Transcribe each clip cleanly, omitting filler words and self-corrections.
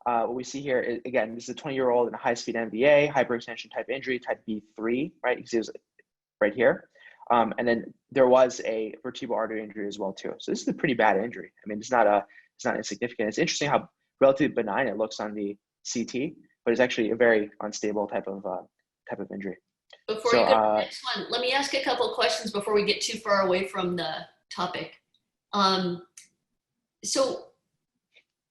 what we see here is, again, this is a 20-year-old in a high-speed MVA, hyperextension type injury, type B3, right? You can see it was right here. And then there was a vertebral artery injury as well too. So this is a pretty bad injury. I mean, it's not insignificant. It's interesting how relatively benign it looks on the CT, but it's actually a very unstable type of injury. Before you go to the next one, let me ask a couple of questions before we get too far away from the topic. So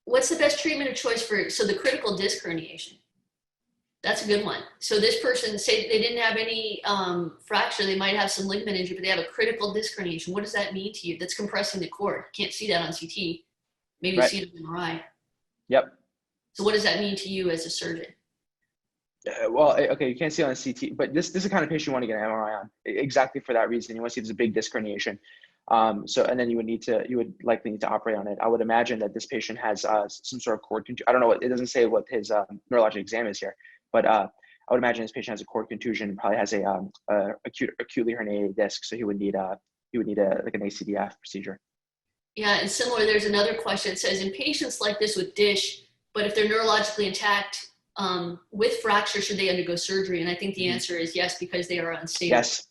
what's the best treatment of choice so the critical disc herniation? That's a good one. So this person, say they didn't have any fracture, they might have some ligament injury, but they have a critical disc herniation. What does that mean to you? That's compressing the cord. You can't see that on CT. Maybe right. See it on MRI. Yep. So what does that mean to you as a surgeon? Well, okay, you can't see it on CT, but this is the kind of patient you want to get an MRI on, exactly for that reason. You want to see there's a big disc herniation. And then you would likely need to operate on it. I would imagine that this patient has some sort of cord contusion. I don't know, it doesn't say what his neurologic exam is here, but I would imagine this patient has a cord contusion and probably has a acutely herniated disc. So he would need like an ACDF procedure. Yeah, and similar, there's another question. It says, in patients like this with DISH, but if they're neurologically intact with fracture, should they undergo surgery? And I think the answer is yes, because they are unstable. Yes,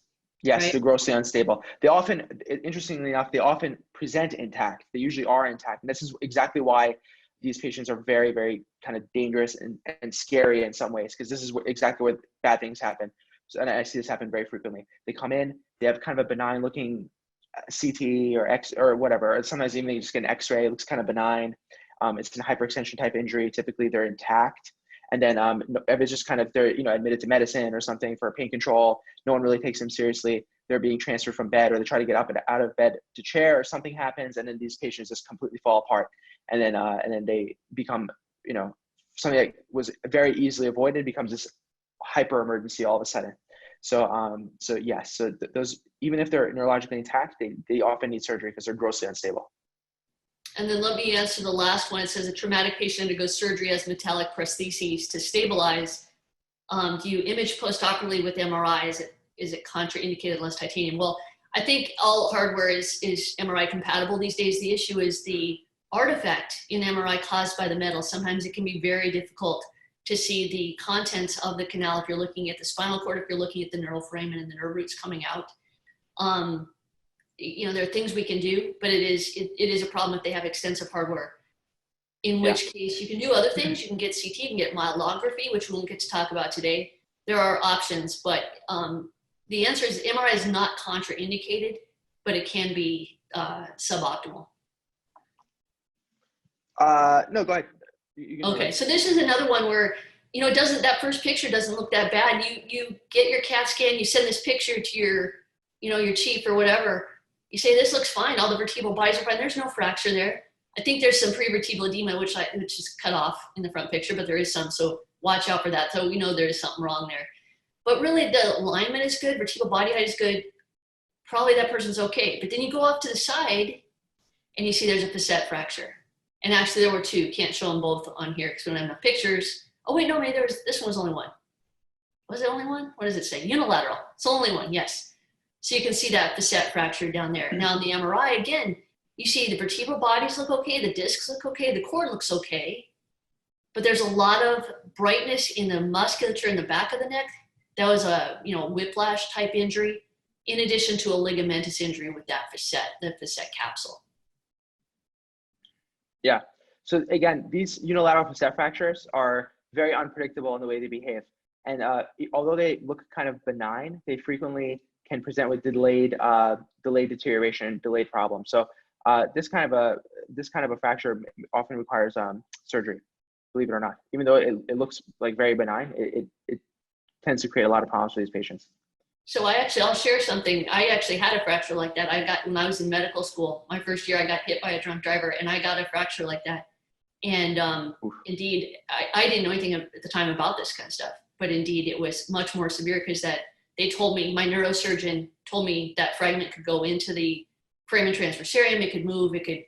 right? They're grossly unstable. They often, interestingly enough, they often present intact. They usually are intact. And this is exactly why these patients are very, very kind of dangerous and scary in some ways, because this is exactly where bad things happen. So, and I see this happen very frequently. They come in, they have kind of a benign looking CT or X or whatever. Sometimes even they just get an X-ray, it looks kind of benign. It's a hyperextension type injury. Typically they're intact. And then if it's just kind of, they're admitted to medicine or something for pain control, no one really takes them seriously. They're being transferred from bed, or they try to get up and out of bed to chair, or something happens, and then these patients just completely fall apart. And then they become, something that was very easily avoided becomes this hyper emergency all of a sudden. So yes, those, even if they're neurologically intact, they often need surgery because they're grossly unstable. And then let me answer the last one. It says a traumatic patient undergoes surgery as metallic prostheses to stabilize. Do you image postoperatively with MRI? Is it contraindicated unless titanium? Well, I think all hardware is MRI compatible these days. The issue is the artifact in MRI caused by the metal. Sometimes it can be very difficult to see the contents of the canal if you're looking at the spinal cord, if you're looking at the neural foramen and the nerve roots coming out. There are things we can do, but it is a problem if they have extensive hardware. In which case you can do other things. You can get CT, you can get myelography, which we won't get to talk about today. There are options, but the answer is MRI is not contraindicated, but it can be suboptimal. No, go ahead. Okay, so this is another one where, that first picture doesn't look that bad. You get your CAT scan, you send this picture to your chief or whatever. You say, this looks fine. All the vertebral bodies are fine. There's no fracture there. I think there's some prevertebral edema, which is cut off in the front picture, but there is some. So watch out for that. So we know there is something wrong there. But really, the alignment is good. Vertebral body height is good. Probably that person's okay. But then you go off to the side, and you see there's a facet fracture. And actually, there were two. Can't show them both on here because we don't have enough pictures. Oh, wait, no, maybe this one was only one. Was it only one? What does it say? Unilateral. It's only one, yes. So you can see that facet fracture down there. Now, in the MRI, again, you see the vertebral bodies look okay, the discs look okay, the cord looks okay, but there's a lot of brightness in the musculature in the back of the neck. That was a whiplash type injury, in addition to a ligamentous injury with that the facet capsule. Yeah. So again, these unilateral facet fractures are very unpredictable in the way they behave. And although they look kind of benign, they frequently can present with delayed deterioration, delayed problems. So this kind of a fracture often requires surgery, believe it or not. Even though it looks like very benign, it tends to create a lot of problems for these patients. So I'll share something. I actually had a fracture like that. I got when I was in medical school. My first year, I got hit by a drunk driver, and I got a fracture like that. And indeed, I didn't know anything at the time about this kind of stuff. But indeed, it was much more severe because they told me, my neurosurgeon told me that fragment could go into the foramen transversarium, it could move, it could,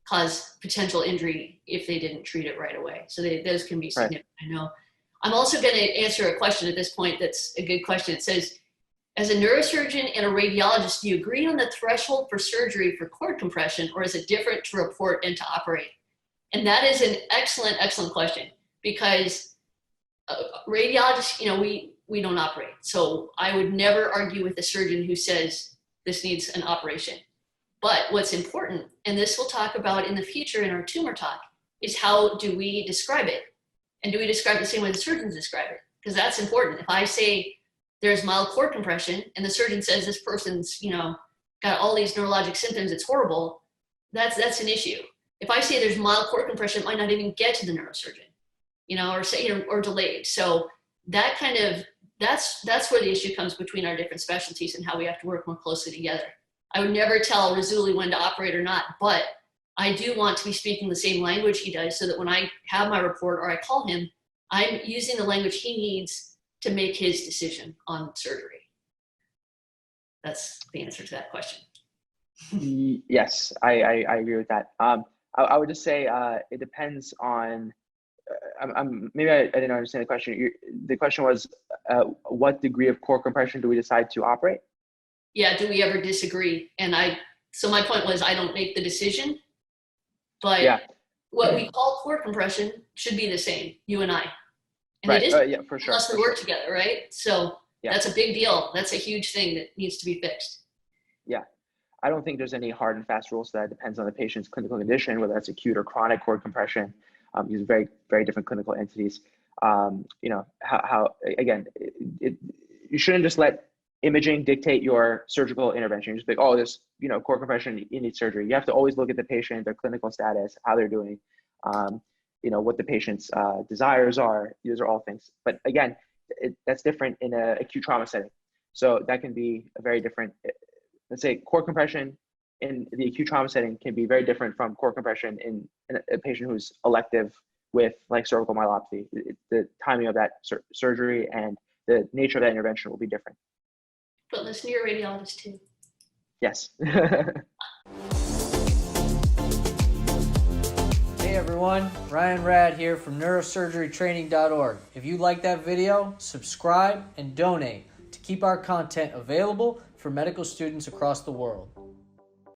cause potential injury if they didn't treat it right away. So those can be significant, right. I know. I'm also going to answer a question at this point that's a good question. It says, as a neurosurgeon and a radiologist, do you agree on the threshold for surgery for cord compression, or is it different to report and to operate? And that is an excellent, excellent question, because radiologists, we don't operate. So I would never argue with a surgeon who says this needs an operation. But what's important, and this we'll talk about in the future in our tumor talk, is how do we describe it? And do we describe it the same way the surgeons describe it? Because that's important. If I say there's mild cord compression and the surgeon says this person's, got all these neurologic symptoms, it's horrible, that's an issue. If I say there's mild cord compression, it might not even get to the neurosurgeon, or delayed. So that that's where the issue comes between our different specialties and how we have to work more closely together. I would never tell Rasouli when to operate or not, but I do want to be speaking the same language he does, so that when I have my report or I call him, I'm using the language he needs to make his decision on surgery. That's the answer to that question. Yes, I agree with that. I would just say it depends on, maybe I didn't understand the question. The question was, what degree of core compression do we decide to operate? Yeah, do we ever disagree? And so my point was, I don't make the decision, but yeah, what we call core compression should be the same, you and I. And right. It is, yeah, for sure. Unless we work together, right? So yeah, that's a big deal. That's a huge thing that needs to be fixed. Yeah. I don't think there's any hard and fast rules. That depends on the patient's clinical condition, whether that's acute or chronic cord compression. These are very, very different clinical entities. Again, you shouldn't just let imaging dictate your surgical intervention. You just be like, oh, this, cord compression, you need surgery. You have to always look at the patient, their clinical status, how they're doing, what the patient's desires are. These are all things. But again, that's different in an acute trauma setting. So that can be a very different, let's say cord compression in the acute trauma setting can be very different from cord compression in a patient who's elective with like cervical myelopathy. The timing of that surgery and the nature of that intervention will be different. But listen to your radiologist too. Yes. Hey everyone, Ryan Rad here from neurosurgerytraining.org. If you like that video, subscribe and donate to keep our content available for medical students across the world.